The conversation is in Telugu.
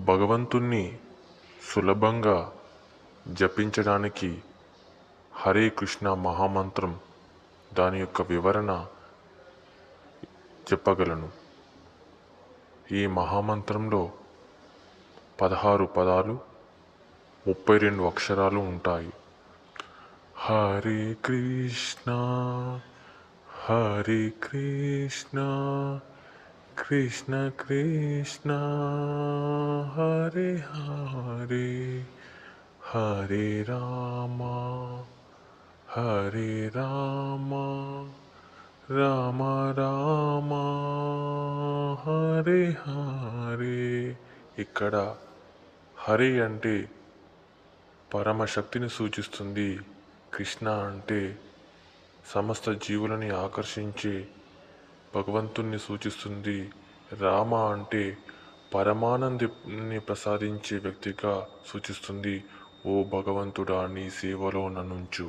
భగవంతుణ్ణి సులభంగా జపించడానికి హరే కృష్ణ మహామంత్రం దాని యొక్క వివరణ చెప్పగలను. ఈ మహామంత్రంలో 16 పదాలు 32 అక్షరాలు ఉంటాయి. హరే కృష్ణ హరే కృష్ణ కృష్ణ కృష్ణ హరే హరే హరే రామ హరే రామ రామ రామ హరే హరే. ఇక్కడ హరి అంటే పరమశక్తిని సూచిస్తుంది. కృష్ణ అంటే సమస్త జీవులని ఆకర్షించే భగవంతుణ్ణి సూచిస్తుంది. రామ అంటే పరమానందాన్ని ప్రసాదించే వ్యక్తిగా సూచిస్తుంది. ఓ భగవంతుడా, నీ సేవలో నన్నుంచు.